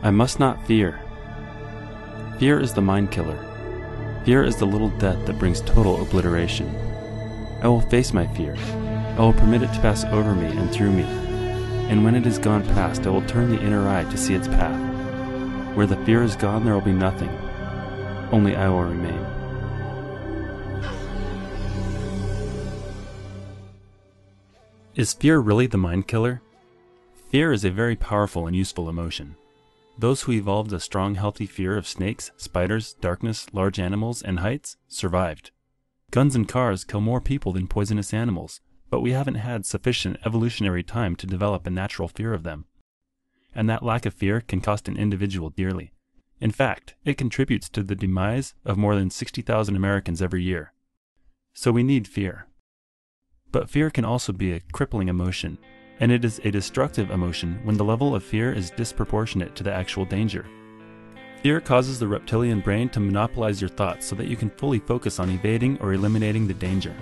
I must not fear. Fear is the mind killer. Fear is the little death that brings total obliteration. I will face my fear. I will permit it to pass over me and through me. And when it is gone past, I will turn the inner eye to see its path. Where the fear is gone, there will be nothing. Only I will remain. Is fear really the mind killer? Fear is a very powerful and useful emotion. Those who evolved a strong, healthy fear of snakes, spiders, darkness, large animals, and heights survived. Guns and cars kill more people than poisonous animals, but we haven't had sufficient evolutionary time to develop a natural fear of them. And that lack of fear can cost an individual dearly. In fact, it contributes to the demise of more than 60,000 Americans every year. So we need fear. But fear can also be a crippling emotion, and it is a destructive emotion when the level of fear is disproportionate to the actual danger. Fear causes the reptilian brain to monopolize your thoughts so that you can fully focus on evading or eliminating the danger.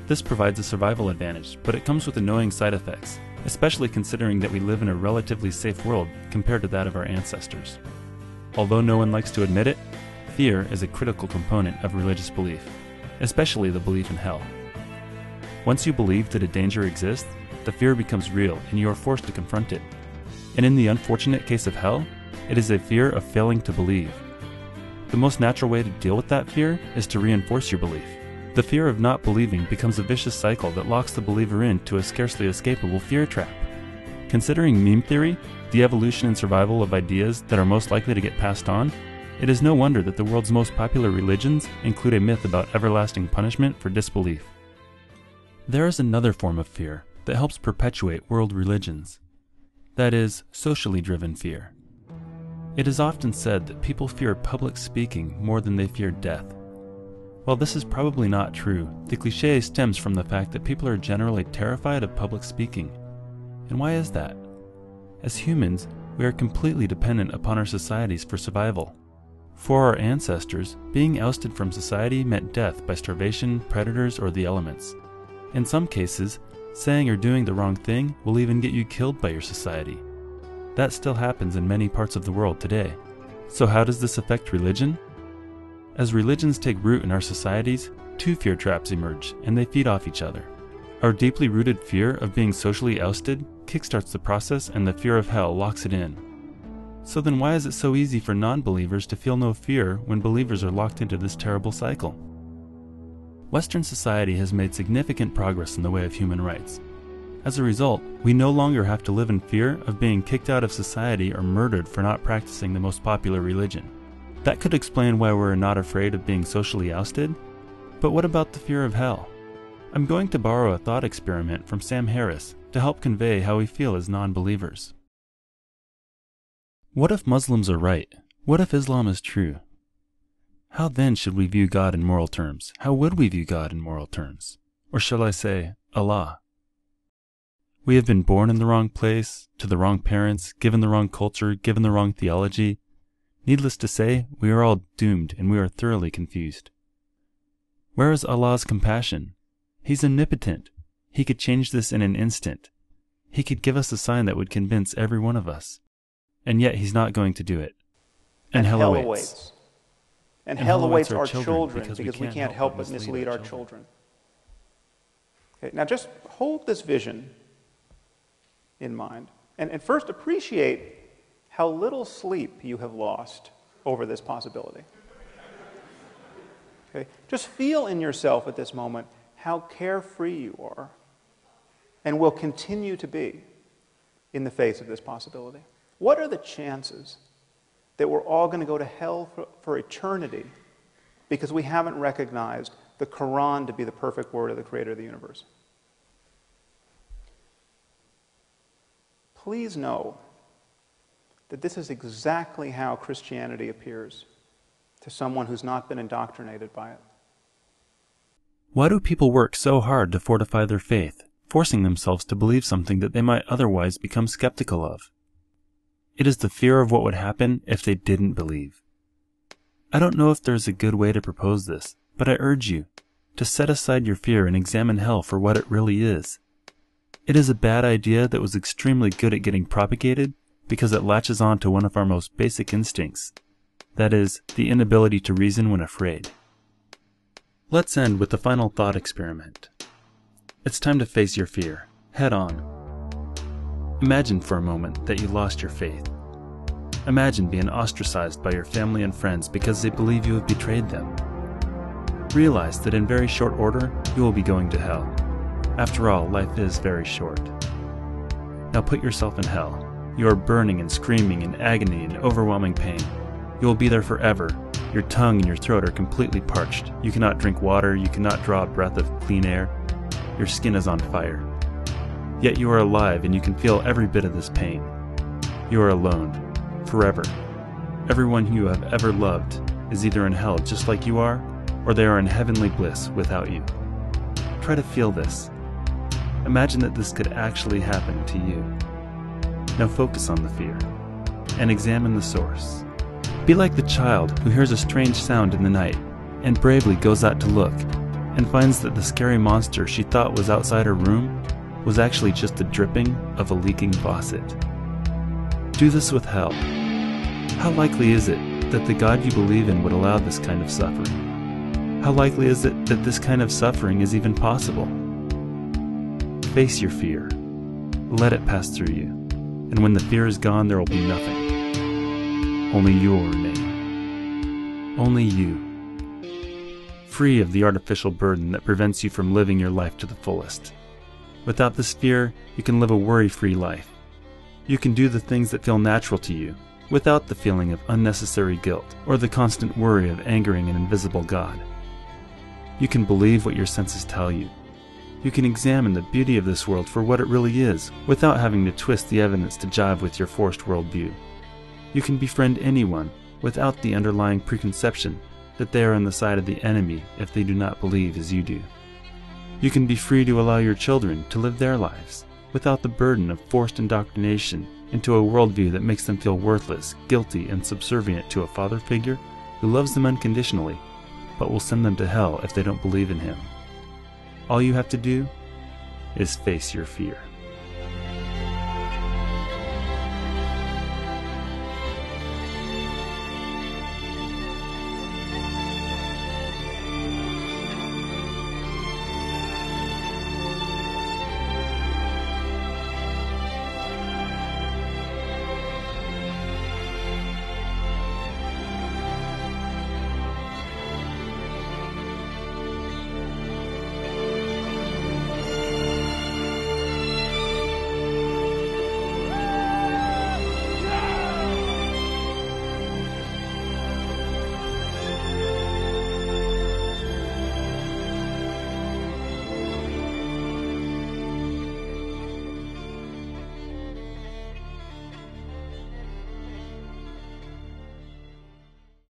This provides a survival advantage, but it comes with annoying side effects, especially considering that we live in a relatively safe world compared to that of our ancestors. Although no one likes to admit it, fear is a critical component of religious belief, especially the belief in hell. Once you believe that a danger exists, the fear becomes real and you are forced to confront it. And in the unfortunate case of hell, it is a fear of failing to believe. The most natural way to deal with that fear is to reinforce your belief. The fear of not believing becomes a vicious cycle that locks the believer into a scarcely escapable fear trap. Considering meme theory, the evolution and survival of ideas that are most likely to get passed on, it is no wonder that the world's most popular religions include a myth about everlasting punishment for disbelief. There is another form of fear that helps perpetuate world religions. That is, socially driven fear. It is often said that people fear public speaking more than they fear death. While this is probably not true, the cliché stems from the fact that people are generally terrified of public speaking. And why is that? As humans, we are completely dependent upon our societies for survival. For our ancestors, being ousted from society meant death by starvation, predators, or the elements. In some cases, saying or doing the wrong thing will even get you killed by your society. That still happens in many parts of the world today. So how does this affect religion? As religions take root in our societies, two fear traps emerge, and they feed off each other. Our deeply rooted fear of being socially ousted kickstarts the process, and the fear of hell locks it in. So then why is it so easy for non-believers to feel no fear when believers are locked into this terrible cycle? Western society has made significant progress in the way of human rights. As a result, we no longer have to live in fear of being kicked out of society or murdered for not practicing the most popular religion. That could explain why we're not afraid of being socially ousted. But what about the fear of hell? I'm going to borrow a thought experiment from Sam Harris to help convey how we feel as non-believers. What if Muslims are right? What if Islam is true? How then should we view God in moral terms? How would we view God in moral terms? Or shall I say, Allah? We have been born in the wrong place, to the wrong parents, given the wrong culture, given the wrong theology. Needless to say, we are all doomed and we are thoroughly confused. Where is Allah's compassion? He's omnipotent. He could change this in an instant. He could give us a sign that would convince every one of us. And yet He's not going to do it. And hell awaits. And hell awaits our children because we can't help but mislead our children. Okay, now just hold this vision in mind. And first appreciate how little sleep you have lost over this possibility. Okay? Just feel in yourself at this moment how carefree you are and will continue to be in the face of this possibility. What are the chances that we're all going to go to hell for eternity because we haven't recognized the Quran to be the perfect word of the Creator of the universe? Please know that this is exactly how Christianity appears to someone who's not been indoctrinated by it. Why do people work so hard to fortify their faith, forcing themselves to believe something that they might otherwise become skeptical of? It is the fear of what would happen if they didn't believe. I don't know if there's a good way to propose this, but I urge you to set aside your fear and examine hell for what it really is. It is a bad idea that was extremely good at getting propagated, because it latches on to one of our most basic instincts, that is, the inability to reason when afraid. Let's end with the final thought experiment. It's time to face your fear, head on. Imagine for a moment that you lost your faith. Imagine being ostracized by your family and friends because they believe you have betrayed them. Realize that in very short order, you will be going to hell. After all, life is very short. Now put yourself in hell. You are burning and screaming in agony and overwhelming pain. You will be there forever. Your tongue and your throat are completely parched. You cannot drink water. You cannot draw a breath of clean air. Your skin is on fire. Yet you are alive and you can feel every bit of this pain. You are alone. Forever. Everyone you have ever loved is either in hell just like you are, or they are in heavenly bliss without you. Try to feel this. Imagine that this could actually happen to you. Now focus on the fear, and examine the source. Be like the child who hears a strange sound in the night, and bravely goes out to look, and finds that the scary monster she thought was outside her room was actually just the dripping of a leaking faucet. Do this with hell. How likely is it that the God you believe in would allow this kind of suffering? How likely is it that this kind of suffering is even possible? Face your fear. Let it pass through you. And when the fear is gone, there will be nothing. Only you will remain. Only you. Free of the artificial burden that prevents you from living your life to the fullest. Without this fear, you can live a worry-free life. You can do the things that feel natural to you, without the feeling of unnecessary guilt or the constant worry of angering an invisible God. You can believe what your senses tell you. You can examine the beauty of this world for what it really is, without having to twist the evidence to jive with your forced worldview. You can befriend anyone, without the underlying preconception that they are on the side of the enemy if they do not believe as you do. You can be free to allow your children to live their lives, without the burden of forced indoctrination into a worldview that makes them feel worthless, guilty, and subservient to a father figure who loves them unconditionally, but will send them to hell if they don't believe in him. All you have to do is face your fear.